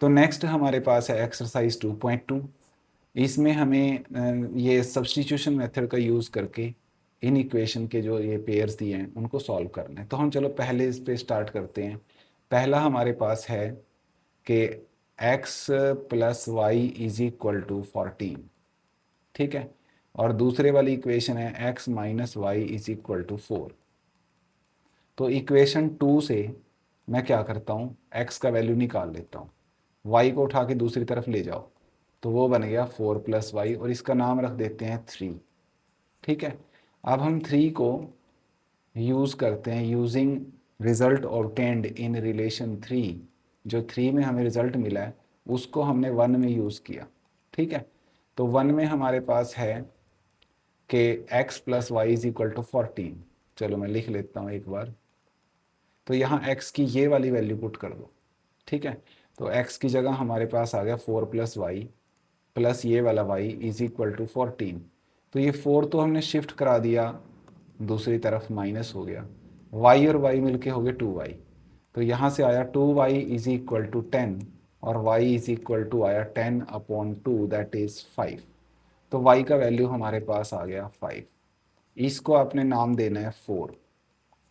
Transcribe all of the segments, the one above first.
तो नेक्स्ट हमारे पास है एक्सरसाइज 2.2। इसमें हमें ये सब्स्टिट्यूशन मेथड का यूज़ करके इन इक्वेशन के जो ये पेयर्स दिए हैं उनको सॉल्व करना है। तो हम चलो पहले इस पे स्टार्ट करते हैं। पहला हमारे पास है कि x plus y is equal to 14, ठीक है। और दूसरे वाली इक्वेशन है x minus y is equal to 4। तो इक्वेशन 2 से मैं क्या करता हूँ, x का वैल्यू निकाल लेता हूँ, y को उठा के दूसरी तरफ ले जाओ, तो वो बन गया 4 प्लस वाई, और इसका नाम रख देते हैं 3, ठीक है। अब हम 3 को यूज़ करते हैं using result obtained in relation 3। जो 3 में हमें रिजल्ट मिला है उसको हमने 1 में यूज़ किया, ठीक है। तो 1 में हमारे पास है कि x plus y is equal to 14। चलो मैं लिख लेता हूँ एक बार। तो यहाँ x की ये वाली वैल्यू पुट कर दो, ठीक है। तो x की जगह हमारे पास आ गया 4 प्लस वाई प्लस ये वाला y इज इक्वल टू 14। तो ये 4 तो हमने शिफ्ट करा दिया दूसरी तरफ, माइनस हो गया, y और y मिलके हो गए 2y। तो यहाँ से आया 2y इज इक्वल टू 10, और y इज इक्वल टू आया 10 अपॉन 2 दैट इज 5। तो y का वैल्यू हमारे पास आ गया 5। इसको आपने नाम देना है 4,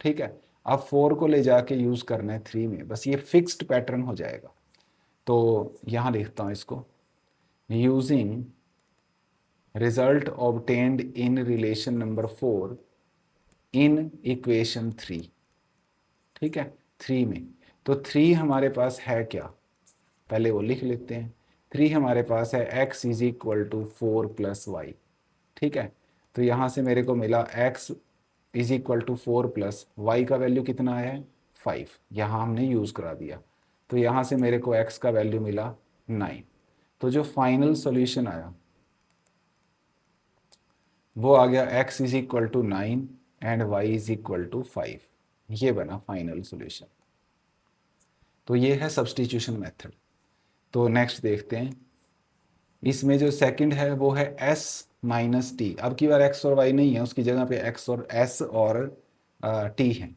ठीक है। अब 4 को ले जाके यूज़ करना है 3 में, बस ये फिक्स्ड पैटर्न हो जाएगा। तो यहाँ लिखता हूँ इसको, using result obtained in relation number 4 in equation 3, ठीक है। 3 में, तो 3 हमारे पास है क्या, पहले वो लिख लेते हैं। 3 हमारे पास है x is equal to 4 plus y, ठीक है। तो यहाँ से मेरे को मिला x is equal to 4 plus y का वैल्यू कितना है 5, यहाँ हमने यूज़ करा दिया। तो यहाँ से मेरे को x का वैल्यू मिला 9। तो जो फाइनल सॉल्यूशन आया वो आ गया x is equal to 9 and y is equal to 5। ये बना फाइनल सॉल्यूशन। तो ये है सब्स्टिट्यूशन मेथड। तो नेक्स्ट देखते हैं, इसमें जो सेकंड है वो है s माइनस टी। अब की बार x और y नहीं है, उसकी जगह पे x और s और t है।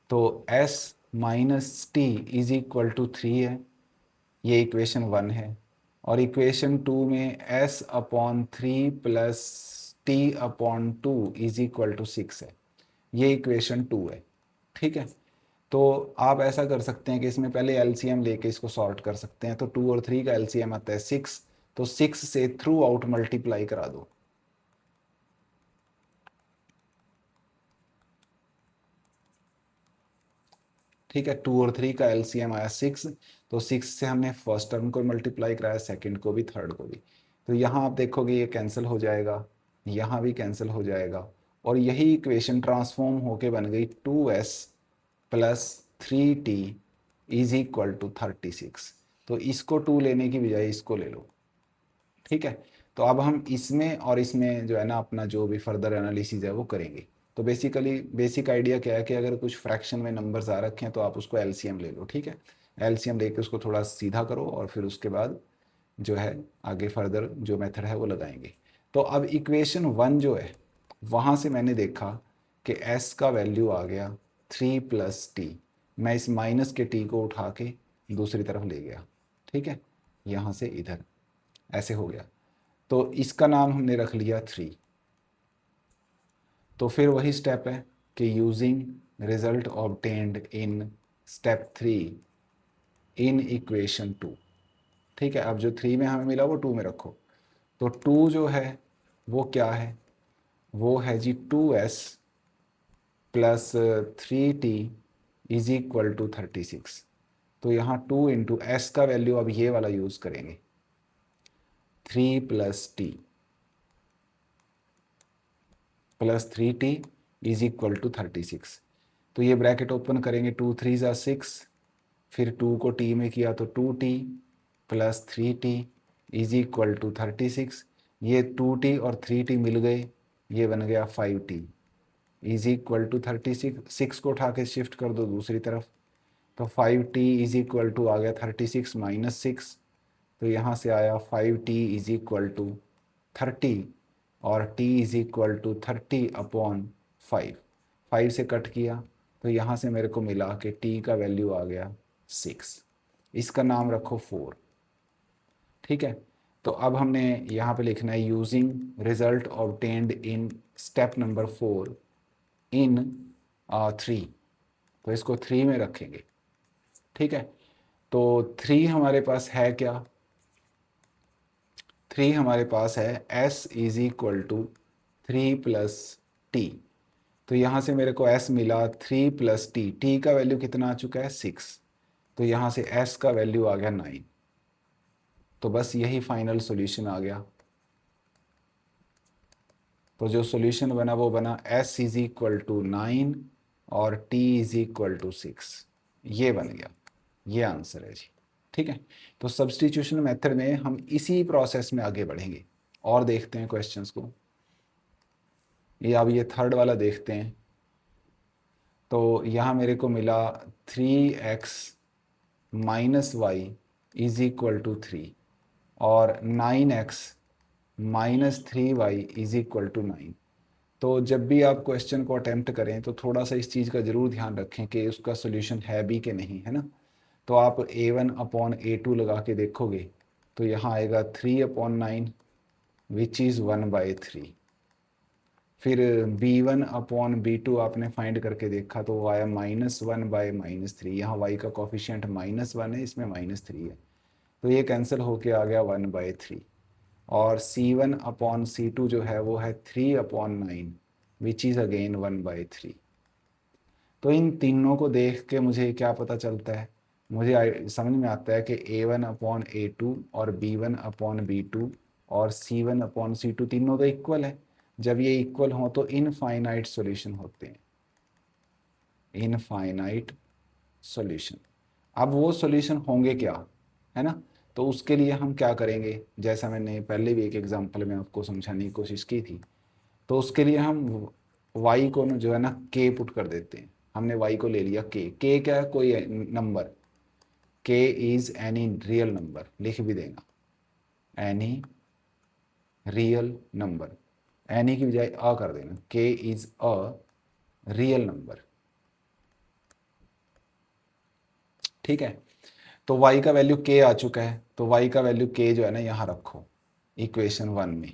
तो s minus t is equal to 3 है, ये इक्वेशन 1 है। और इक्वेशन 2 में s upon 3 plus t upon 2 is equal to 6 है, ये इक्वेशन 2 है, ठीक है। तो आप ऐसा कर सकते हैं कि इसमें पहले एलसीएम लेके इसको सॉर्ट कर सकते हैं। तो 2 और 3 का एलसीएम आता है 6, तो 6 से थ्रू आउट मल्टीप्लाई करा दो, ठीक है। 2 और 3 का एलसीएम आया 6, तो 6 से हमने फर्स्ट टर्म को मल्टीप्लाई कराया, सेकंड को भी, थर्ड को भी। तो यहाँ आप देखोगे ये कैंसिल हो जाएगा, यहाँ भी कैंसिल हो जाएगा, और यही इक्वेशन ट्रांसफॉर्म होके बन गई 2s plus 3t is equal to 36। तो इसको 2 लेने की बजाय इसको ले लो, ठीक है। तो अब हम इसमें और इसमें जो है ना अपना जो भी फर्दर एनालिसिस है वो करेंगे। तो बेसिकली बेसिक आइडिया क्या है कि अगर कुछ फ्रैक्शन में नंबर्स आ रखे हैं तो आप उसको एलसीएम ले लो, ठीक है। एलसीएम लेके उसको थोड़ा सीधा करो और फिर उसके बाद जो है आगे फर्दर जो मेथड है वो लगाएंगे। तो अब इक्वेशन 1 जो है वहाँ से मैंने देखा कि s का वैल्यू आ गया 3 प्लस टी। मैं इस माइनस के t को उठा के दूसरी तरफ ले गया, ठीक है, यहाँ से इधर ऐसे हो गया। तो इसका नाम हमने रख लिया 3। तो फिर वही स्टेप है कि using result obtained in step 3 in equation 2, ठीक है। अब जो 3 में हमें मिला वो 2 में रखो। तो 2 जो है वो क्या है, वो है जी 2s plus 3t is equal to 36। तो यहाँ 2 इंटू एस का वैल्यू अब ये वाला यूज़ करेंगे, 3 plus t plus 3t is equal to 36। तो ये ब्रैकेट ओपन करेंगे, 2 3 ज़ा 6, फिर 2 को t में किया तो 2t plus 3t is equal to 36। ये 2t और 3t मिल गए, ये बन गया 5t इज इक्वल टू 36। 6 को उठा के शिफ्ट कर दो दूसरी तरफ, तो 5t इज इक्वल टू आ गया 36 माइनस 6। तो यहाँ से आया 5t इज इक्वल टू 30, और t is equal to 30 upon 5। 5 से कट किया तो यहाँ से मेरे को मिला कि t का वैल्यू आ गया 6। इसका नाम रखो 4। ठीक है, तो अब हमने यहाँ पे लिखना है using result obtained in step number 4 इन 3। तो इसको 3 में रखेंगे। ठीक है, तो 3 हमारे पास है क्या, 3 हमारे पास है s is equal to 3 plus t. तो यहाँ से मेरे को s मिला 3 प्लस टी, टी का वैल्यू कितना आ चुका है 6, तो यहाँ से s का वैल्यू आ गया 9। तो बस यही फाइनल सॉल्यूशन आ गया। तो जो सॉल्यूशन बना वो बना s इज इक्वल टू 9 और t इज इक्वल टू 6, ये बन गया, ये आंसर है जी। ठीक है, तो सब्स्टिट्यूशन मेथड में हम इसी प्रोसेस में आगे बढ़ेंगे और देखते हैं क्वेश्चंस को। ये अब ये थर्ड वाला देखते हैं। तो यहाँ मेरे को मिला 3x minus y is equal to 3 और 9x minus 3y is equal to 9। तो जब भी आप क्वेश्चन को अटेम्प्ट करें तो थोड़ा सा इस चीज़ का ज़रूर ध्यान रखें कि उसका सोल्यूशन है भी कि नहीं, है ना। तो आप a1 अपॉन a2 लगा के देखोगे तो यहाँ आएगा 3 अपॉन 9 विच इज़ 1/3। फिर b1 अपॉन b2 आपने फाइंड करके देखा तो वो आया -1/-3। यहाँ y का कॉफिशिएंट -1 है, इसमें -3 है, तो ये कैंसिल होके आ गया 1/3। और c1 अपॉन c2 जो है वो है 3 अपॉन 9 विच इज़ अगेन 1/3। तो इन तीनों को देख के मुझे क्या पता चलता है, मुझे समझ में आता है कि a1 अपॉन a2 और b1 अपॉन b2 और c1 अपॉन c2 तीनों तो इक्वल है। जब ये इक्वल हो तो इनफाइनाइट सॉल्यूशन होते हैं, इनफाइनाइट सॉल्यूशन। अब वो सॉल्यूशन होंगे क्या, है ना। तो उसके लिए हम क्या करेंगे, जैसा मैंने पहले भी एक एग्जांपल में आपको समझाने की कोशिश की थी, तो उसके लिए हम y को जो है ना k पुट कर देते हैं। हमने y को ले लिया k, k क्या है, कोई number, k is any real number, लिख भी देना एनी रियल नंबर, एनी की बजाय अ कर देना, k is a real number. ठीक है, तो y का वैल्यू k आ चुका है, तो y का वैल्यू k जो है ना यहाँ रखो इक्वेशन 1 में।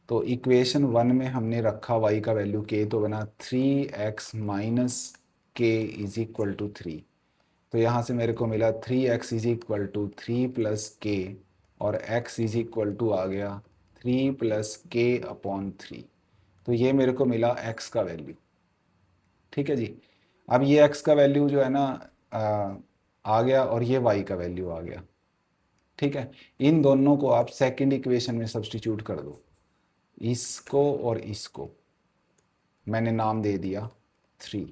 तो इक्वेशन 1 में हमने रखा y का वैल्यू k, तो बना 3x माइनस के इज इक्वल टू 3। तो यहाँ से मेरे को मिला 3x is equal to 3 plus के और x इज इक्वल टू आ गया 3 प्लस के अपॉन 3। तो ये मेरे को मिला x का वैल्यू। ठीक है जी, अब ये x का वैल्यू जो है ना आ गया और ये y का वैल्यू आ गया। ठीक है, इन दोनों को आप सेकंड इक्वेशन में सब्स्टिट्यूट कर दो, इसको और इसको मैंने नाम दे दिया 3।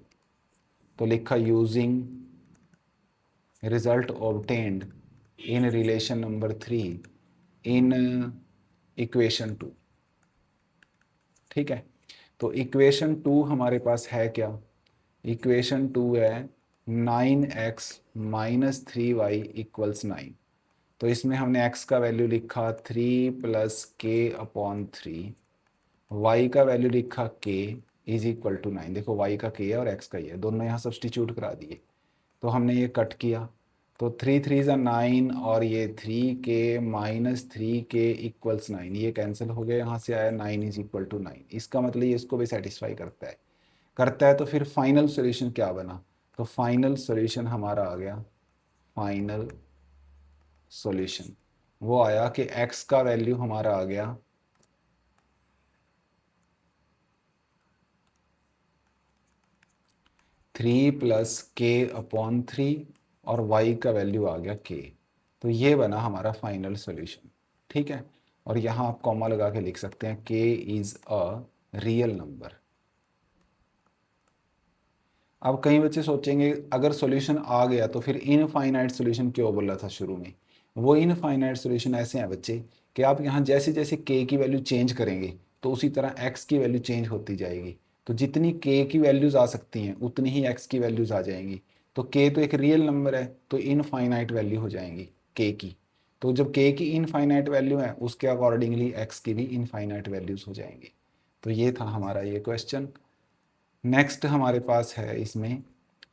तो लिखा using result obtained in relation number 3 in equation 2। ठीक है, तो इक्वेशन 2 हमारे पास है क्या, इक्वेशन 2 है 9x माइनस 3y इक्वल्स 9। तो इसमें हमने x का वैल्यू लिखा 3 प्लस के अपॉन 3, y का वैल्यू लिखा k इज इक्वल टू 9। देखो y का k है और x का ही है, दोनों यहाँ सब्स्टिट्यूट करा दिए। तो हमने ये कट किया, तो 3 3 ज़ा 9 और ये 3k माइनस 3k इक्वल्स 9, ये कैंसिल हो गया, यहाँ से आया 9 इज इक्वल टू 9। इसका मतलब ये इसको भी सेटिस्फाई करता है। तो फिर फाइनल सॉल्यूशन क्या बना, तो फाइनल सॉल्यूशन हमारा आ गया, फाइनल सॉल्यूशन वो आया कि x का वैल्यू हमारा आ गया 3 प्लस के अपॉन 3 और y का वैल्यू आ गया k। तो ये बना हमारा फाइनल सॉल्यूशन। ठीक है, और यहाँ आप कॉमा लगा के लिख सकते हैं k is a real number. अब कई बच्चे सोचेंगे अगर सॉल्यूशन आ गया तो फिर इनफाइनाइट सॉल्यूशन क्यों बोला था शुरू में। वो इनफाइनाइट सॉल्यूशन ऐसे हैं बच्चे कि आप यहाँ जैसे जैसे k की वैल्यू चेंज करेंगे तो उसी तरह x की वैल्यू चेंज होती जाएगी। तो जितनी k की वैल्यूज़ आ सकती हैं उतनी ही x की वैल्यूज़ आ जाएंगी। तो k तो एक रियल नंबर है तो इनफाइनाइट वैल्यू हो जाएंगी k की। तो जब k की इनफाइनाइट वैल्यू है उसके अकॉर्डिंगली x की भी इनफाइनाइट वैल्यूज़ हो जाएंगी। तो ये था हमारा ये क्वेश्चन। नेक्स्ट हमारे पास है इसमें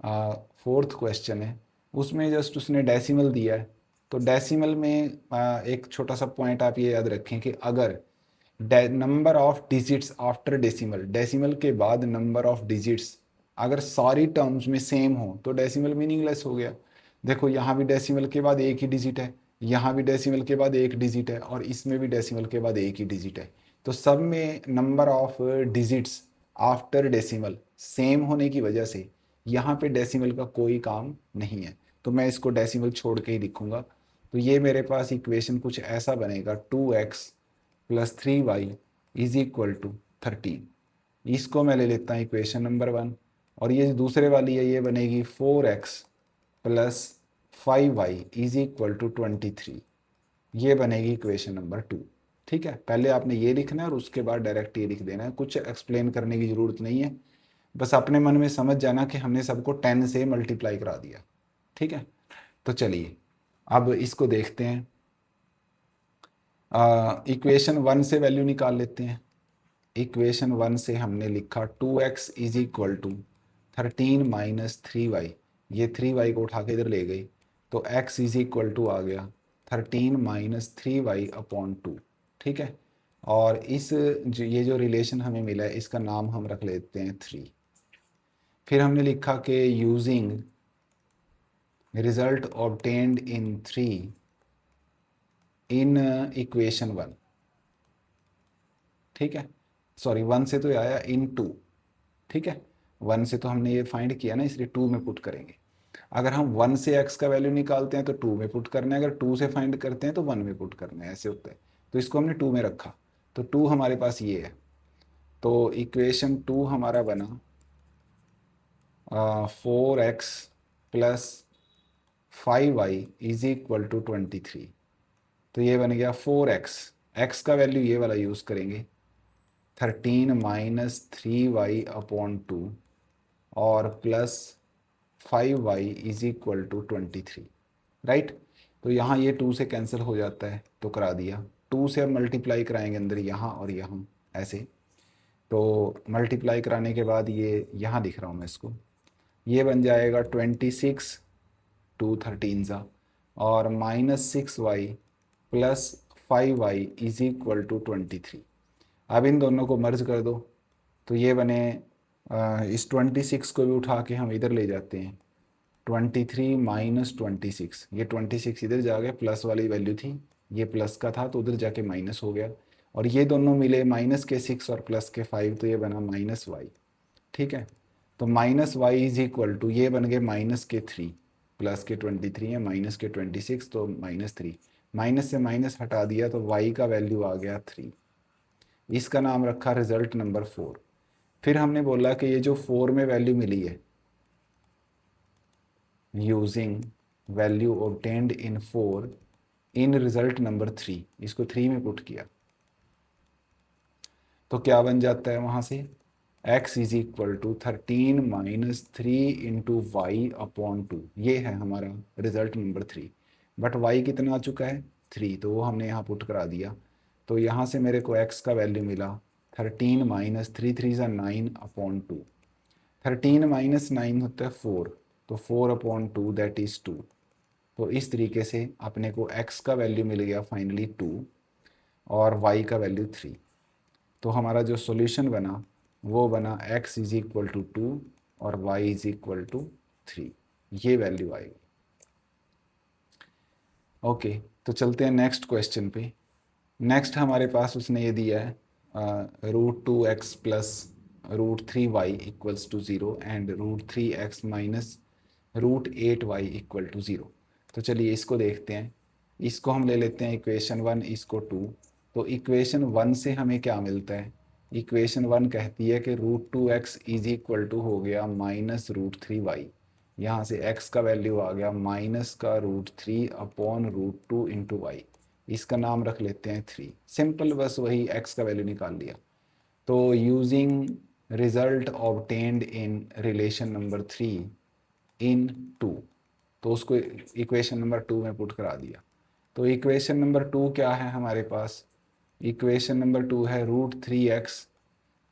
फोर्थ क्वेश्चन है उसमें जस्ट उसने डेसिमल दिया है। तो डेसिमल में एक छोटा सा पॉइंट आप ये याद रखें कि अगर number of digits after decimal, decimal के बाद नंबर ऑफ डिजिट्स अगर सारी टर्म्स में सेम हो तो डेसिमल मीनिंगलेस हो गया। देखो यहाँ भी डेसिमल के बाद एक ही डिजिट है, यहाँ भी डेसिमल के बाद एक डिजिट है, और इसमें भी डेसिमल के बाद एक ही डिजिट है। तो सब में number of digits after decimal same होने की वजह से यहाँ पे डेसिमल का कोई काम नहीं है, तो मैं इसको डेसिमल छोड़ के ही लिखूंगा। तो ये मेरे पास इक्वेशन कुछ ऐसा बनेगा, 2x plus 3y is equal to 13। इसको मैं ले लेता हूँ इक्वेशन नंबर 1। और ये जो दूसरे वाली है ये बनेगी 4x plus 5y is equal to 23। ये बनेगी इक्वेशन नंबर 2। ठीक है, पहले आपने ये लिखना है और उसके बाद डायरेक्ट ये लिख देना है, कुछ एक्सप्लेन करने की ज़रूरत नहीं है, बस अपने मन में समझ जाना कि हमने सबको 10 से मल्टीप्लाई करा दिया। ठीक है, तो चलिए अब इसको देखते हैं। इक्वेशन 1 से वैल्यू निकाल लेते हैं। इक्वेशन 1 से हमने लिखा 2x is equal to 13 minus 3y, ये 3y को उठा के इधर ले गई, तो x इज इक्वल टू आ गया 13 माइनस 3y अपॉन 2। ठीक है, और ये जो रिलेशन हमें मिला है इसका नाम हम रख लेते हैं 3। फिर हमने लिखा कि using result obtained in 3 in equation 1। ठीक है, सॉरी 1 से तो आया इन 2। ठीक है, 1 से तो हमने ये फाइंड किया ना, इसलिए 2 में पुट करेंगे। अगर हम 1 से x का वैल्यू निकालते हैं तो 2 में पुट करना है, अगर 2 से फाइंड करते हैं तो 1 में पुट करना है, ऐसे होता है। तो इसको हमने 2 में रखा, तो 2 हमारे पास ये है। तो इक्वेशन 2 हमारा बना 4x plus 5y is equal to 23। तो ये बन गया 4x, x का वैल्यू ये वाला यूज़ करेंगे 13 माइनस 3y अपॉन 2 और plus 5y is equal to 23। Right, तो यहाँ ये 2 से कैंसिल हो जाता है तो करा दिया। 2 से अब मल्टीप्लाई कराएंगे अंदर यहाँ और यहाँ ऐसे, तो मल्टीप्लाई कराने के बाद ये यहाँ दिख रहा हूँ मैं इसको, ये बन जाएगा 26 2 13 सा और minus 6y plus 5y is equal to 23। अब इन दोनों को मर्ज कर दो तो ये बने इस 26 को भी उठा के हम इधर ले जाते हैं, 23 माइनस 26, ये 26 इधर जा गया, प्लस वाली वैल्यू थी, ये प्लस का था तो उधर जाके माइनस हो गया, और ये दोनों मिले माइनस के 6 और प्लस के 5, तो ये बना माइनस वाई। ठीक है, तो minus y is equal to ये बन गए माइनस के 3, प्लस के 23 है माइनस के 26, तो माइनस 3, माइनस से माइनस हटा दिया तो वाई का वैल्यू आ गया 3। इसका नाम रखा रिजल्ट नंबर 4। फिर हमने बोला कि ये जो 4 में वैल्यू मिली है, यूजिंग वैल्यू ऑब्टेन्ड इन 4 इन रिजल्ट नंबर 3, इसको 3 में पुट किया तो क्या बन जाता है वहाँ से, x is equal to 13 minus 3 into y upon 2, ये है हमारा रिजल्ट नंबर 3। बट y कितना आ चुका है 3, तो वो हमने यहाँ पुट करा दिया। तो यहाँ से मेरे को x का वैल्यू मिला 13 माइनस 3 3 ज़ा 9 अपॉन 2, 13 माइनस 9 होता है 4, तो 4 अपॉन 2 दैट इज़ 2। तो इस तरीके से अपने को x का वैल्यू मिल गया फाइनली 2 और y का वैल्यू 3। तो हमारा जो सॉल्यूशन बना वो बना x इज इक्वल टू 2 और y इज इक्वल टू 3, ये वैल्यू आएगी। ओके, तो चलते हैं नेक्स्ट क्वेश्चन पे। नेक्स्ट हमारे पास उसने ये दिया है √2x plus √3y equals to 0 and √3x minus √8y equal to 0। तो चलिए इसको देखते हैं। इसको हम ले लेते हैं इक्वेशन 1, इसको 2। तो इक्वेशन 1 से हमें क्या मिलता है, इक्वेशन 1 कहती है कि √2x इज इक्वल टू हो गया माइनस √3y, यहाँ से x का वैल्यू आ गया माइनस का √3 अपॉन √2 इंटू वाई, इसका नाम रख लेते हैं 3। सिंपल, बस वही x का वैल्यू निकाल लिया। तो using result obtained in relation number 3 इन 2, तो उसको इक्वेशन नंबर 2 में पुट करा दिया। तो इक्वेशन नंबर 2 क्या है हमारे पास, इक्वेशन नंबर 2 है √3x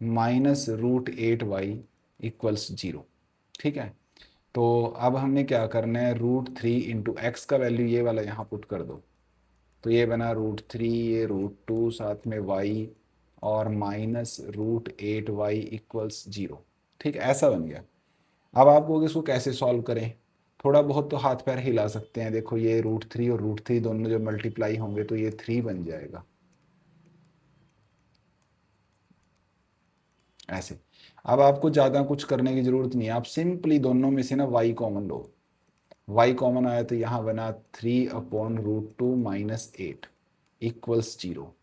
माइनस √8y इक्वल्स 0। ठीक है, तो अब हमने क्या करना है, रूट 3 इंटू एक्स का वैल्यू ये वाला यहाँ पुट कर दो, तो ये बना रूट 3, ये रूट 2 साथ में वाई और माइनस रूट 8 वाई इक्वल्स 0। ठीक है, ऐसा बन गया। अब आप लोग इसको कैसे सॉल्व करें, थोड़ा बहुत तो हाथ पैर हिला सकते हैं। देखो ये रूट 3 और रूट 3 दोनों जो मल्टीप्लाई होंगे तो ये 3 बन जाएगा ऐसे। अब आपको ज़्यादा कुछ करने की ज़रूरत नहीं है, आप सिंपली दोनों में से ना y कॉमन लो। y कॉमन आया तो यहाँ बना 3/√2 - 8 इक्वल्स 0।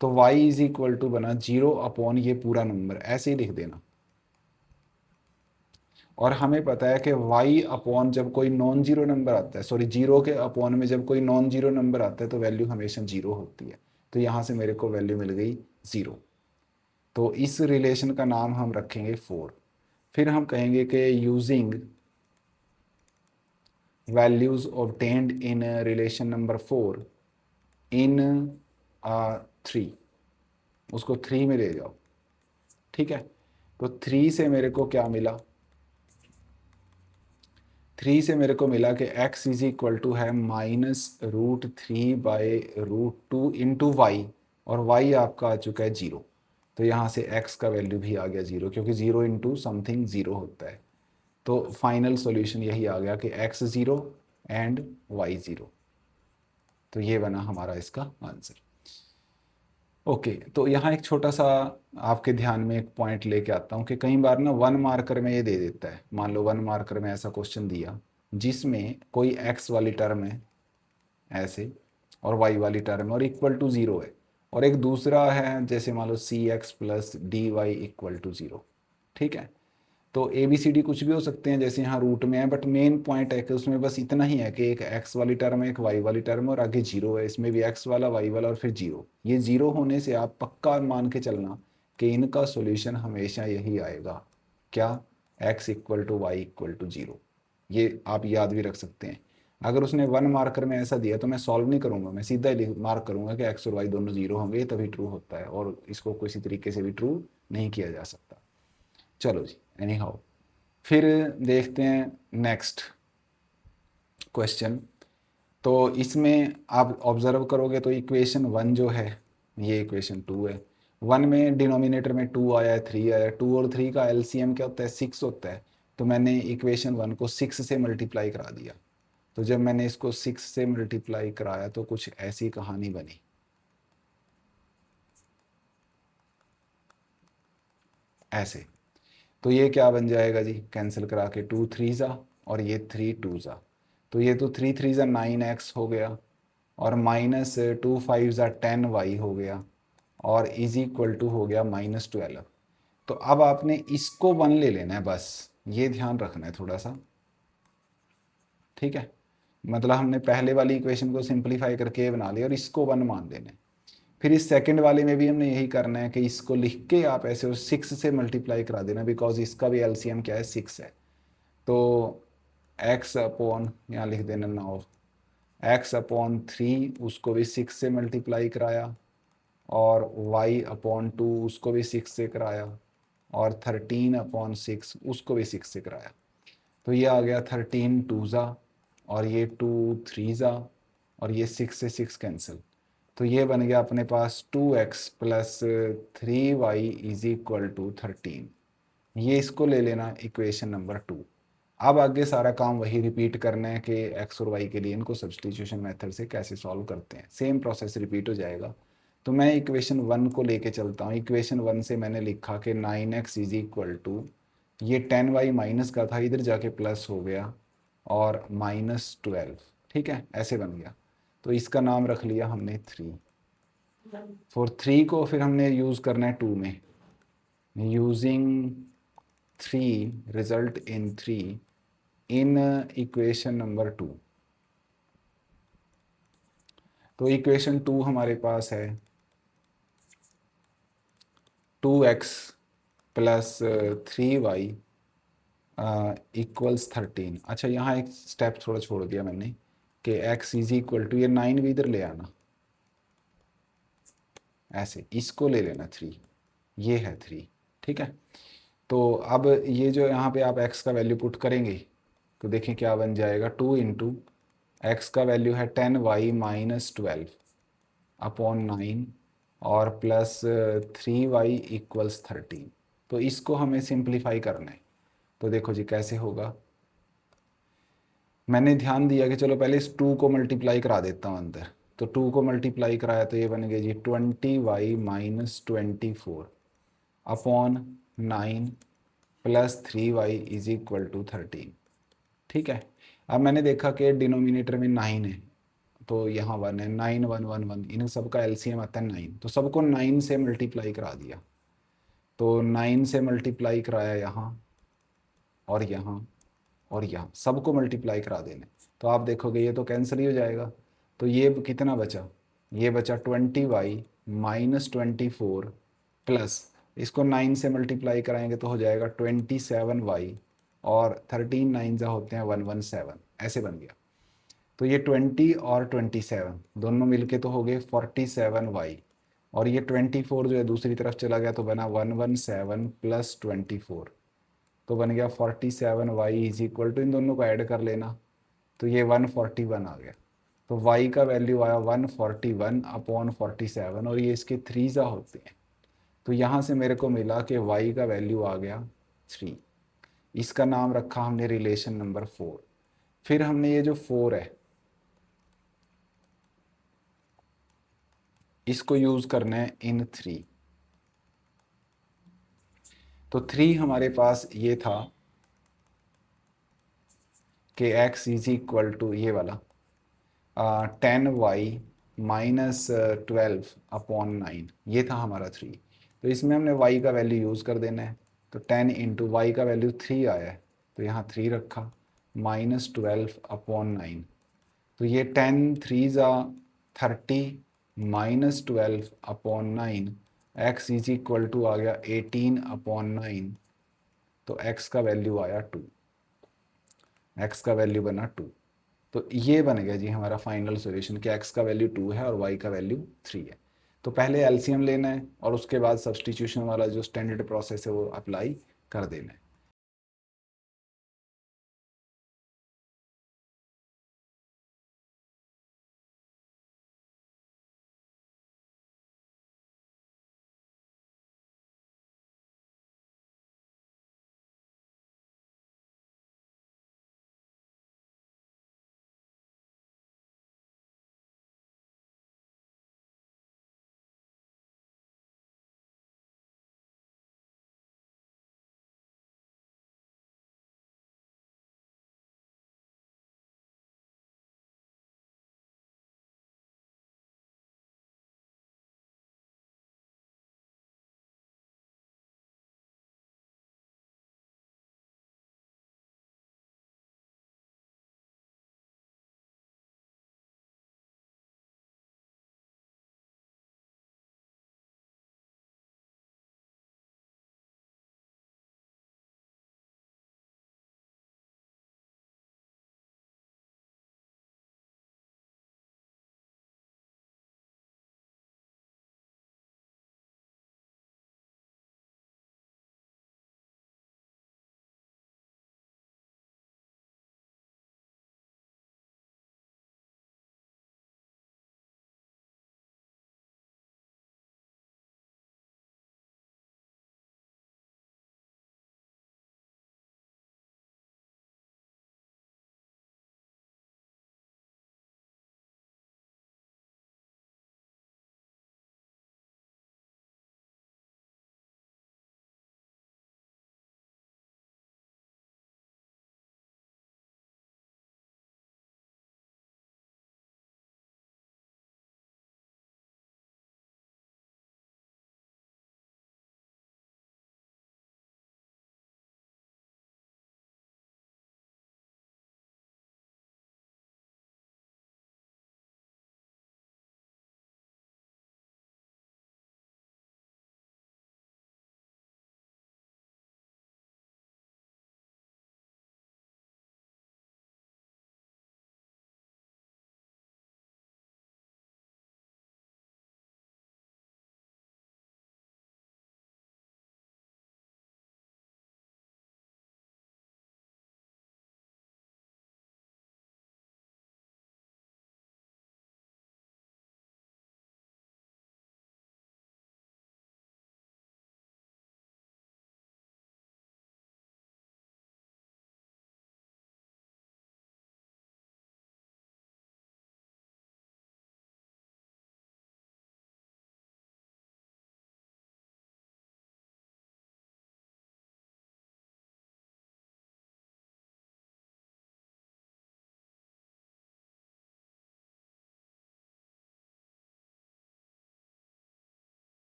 तो y इज इक्वल टू बना 0 अपॉन ये पूरा नंबर, ऐसे ही लिख देना। और हमें पता है कि y अपॉन जब कोई नॉन जीरो नंबर आता है, सॉरी जीरो के अपॉन में जब कोई नॉन जीरो नंबर आता है तो वैल्यू हमेशा जीरो होती है। तो यहाँ से मेरे को वैल्यू मिल गई 0। तो इस रिलेशन का नाम हम रखेंगे 4। फिर हम कहेंगे कि using values obtained in relation number 4 इन 3, उसको 3 में ले जाओ। ठीक है, तो 3 से मेरे को क्या मिला, 3 से मेरे को मिला कि x इज इक्वल टू है -√3/√2 इंटू वाई, और y आपका आ चुका है 0। तो यहाँ से x का वैल्यू भी आ गया 0, क्योंकि 0 इंटू समथिंग 0 होता है। तो फाइनल सॉल्यूशन यही आ गया कि x 0 एंड y 0। तो ये बना हमारा इसका आंसर। ओके, तो यहाँ एक छोटा सा आपके ध्यान में एक पॉइंट लेके आता हूँ कि कई बार ना 1 मार्कर में ये दे देता है। मान लो 1 मार्कर में ऐसा क्वेश्चन दिया जिसमें कोई x वाली टर्म है ऐसे, और y वाली टर्म है और इक्वल टू 0 है, और एक दूसरा है जैसे मान लो cx+dy इक्वल टू 0। ठीक है, तो ए बी सी डी कुछ भी हो सकते हैं जैसे यहाँ रूट में है, बट मेन पॉइंट है कि उसमें बस इतना ही है कि एक एक्स वाली टर्म है, एक वाई वाली टर्म है और आगे जीरो है। इसमें भी एक्स वाला, वाई वाला और फिर जीरो। ये जीरो होने से आप पक्का मान के चलना कि इनका सॉल्यूशन हमेशा यही आएगा, क्या, x equal to y equal to 0। ये आप याद भी रख सकते हैं। अगर उसने 1 मार्कर में ऐसा दिया तो मैं सॉल्व नहीं करूंगा, मैं सीधा ही मार्क करूंगा कि एक्स और वाई दोनों 0 होंगे, तभी ट्रू होता है, और इसको किसी तरीके से भी ट्रू नहीं किया जा सकता। चलो जी, एनी हाउ, फिर देखते हैं नेक्स्ट क्वेश्चन। तो इसमें आप ऑब्जर्व करोगे तो इक्वेशन 1 जो है, ये इक्वेशन 2 है। 1 में डिनोमिनेटर में 2 आया है, 3 आया है। 2 और 3 का एलसीएम क्या होता है, 6 होता है। तो मैंने इक्वेशन 1 को 6 से मल्टीप्लाई करा दिया। तो जब मैंने इसको 6 से मल्टीप्लाई कराया तो कुछ ऐसी कहानी बनी ऐसे। तो ये क्या बन जाएगा जी, कैंसिल करा के 2 3 ज़ा और ये 3 2 ज़ा, तो ये तो 3 3 ज़ा 9x हो गया, और -2 5 ज़ा 10y हो गया, और इज इक्वल टू हो गया -12। तो अब आपने इसको 1 ले लेना है, बस ये ध्यान रखना है थोड़ा सा। ठीक है, मतलब हमने पहले वाली इक्वेशन को सिंप्लीफाई करके ये बना लिया और इसको 1 मान लेना है। फिर इस सेकंड वाले में भी हमने यही करना है कि इसको लिख के आप ऐसे और 6 से मल्टीप्लाई करा देना, बिकॉज इसका भी एलसीएम क्या है, 6 है। तो x अपॉन यहाँ लिख देना 9, x/3 उसको भी 6 से मल्टीप्लाई कराया, और y/2 उसको भी 6 से कराया, और 13/6 उसको भी 6 से कराया। तो ये आ गया 13 2 ज़ा, और ये 2 3 ज़ा, और ये 6 से 6 कैंसिल। तो ये बन गया अपने पास 2x plus 3y is equal to 13। ये इसको ले लेना इक्वेशन नंबर 2। अब आगे सारा काम वही रिपीट करना है कि एक्स और वाई के लिए इनको सब्सटीट्यूशन मेथड से कैसे सॉल्व करते हैं, सेम प्रोसेस रिपीट हो जाएगा। तो मैं इक्वेशन 1 को लेके चलता हूँ। इक्वेशन 1 से मैंने लिखा कि 9x इज इक्वल टू, ये 10y माइनस का था, इधर जाके प्लस हो गया, और -12। ठीक है, ऐसे बन गया। तो इसका नाम रख लिया हमने 3। फॉर 3 को फिर हमने यूज़ करना है 2 में, using 3 result in 3 in equation number 2। तो इक्वेशन 2 हमारे पास है 2x प्लस 3y इक्वल्स 13। अच्छा, यहाँ एक स्टेप थोड़ा छोड़ दिया मैंने कि x इज इक्वल टू, ये 9 भी इधर ले आना, ऐसे इसको ले लेना 3, ये है 3। ठीक है, तो अब ये जो यहाँ पे आप x का वैल्यू पुट करेंगे तो देखें क्या बन जाएगा, 2 इंटू एक्स का वैल्यू है 10y माइनस 12 अपॉन 9 और प्लस 3y इक्वल्स 13। तो इसको हमें सिंप्लीफाई करना है। तो देखो जी कैसे होगा, मैंने ध्यान दिया कि चलो पहले इस 2 को मल्टीप्लाई करा देता हूँ अंदर। तो 2 को मल्टीप्लाई कराया तो ये बन गया जी 20y minus 24 upon 9 plus 3y is equal to 13। ठीक है। अब मैंने देखा कि डिनोमिनेटर में 9 है, तो यहाँ 1 है, 9 1 1 1, इन सबका एलसीएम आता है 9, तो सबको 9 से मल्टीप्लाई करा दिया। तो 9 से मल्टीप्लाई कराया यहाँ और यहाँ और यहाँ, सबको मल्टीप्लाई करा देना। तो आप देखोगे ये तो कैंसिल ही हो जाएगा। तो ये कितना बचा, ये बचा 20y माइनस 24 प्लस इसको 9 से मल्टीप्लाई कराएंगे तो हो जाएगा 27y और 13 9 जा होते हैं 117, ऐसे बन गया। तो ये 20 और 27 दोनों मिलके तो हो गए 47y और ये 24 जो है दूसरी तरफ चला गया तो बना 117 प्लस 24, तो बन गया 47y इज इक्वल टू, इन दोनों को ऐड कर लेना तो ये 141 आ गया। तो y का वैल्यू आया 141 अपॉन 47 और ये इसके 3 जा होते हैं। तो यहाँ से मेरे को मिला कि y का वैल्यू आ गया 3। इसका नाम रखा हमने रिलेशन नंबर 4। फिर हमने ये जो 4 है इसको यूज करना है इन 3। तो 3 हमारे पास ये था कि x इज इक्वल टू ये वाला 10y माइनस 12 अपॉन 9, ये था हमारा 3। तो इसमें हमने y का वैल्यू यूज़ कर देना है। तो 10 इंटू वाई का वैल्यू 3 आया है तो यहाँ 3 रखा माइनस 12 अपॉन 9। तो ये 10 3 ज़ा 30 minus 12 upon 9, x is equal to आ गया 18 अपॉन 9। तो x का वैल्यू आया 2, x का वैल्यू बना 2। तो ये बन गया जी हमारा फाइनल सॉल्यूशन कि x का वैल्यू 2 है और y का वैल्यू 3 है। तो पहले एलसीएम लेना है और उसके बाद सब्सटीट्यूशन वाला जो स्टैंडर्ड प्रोसेस है वो अप्लाई कर देना है।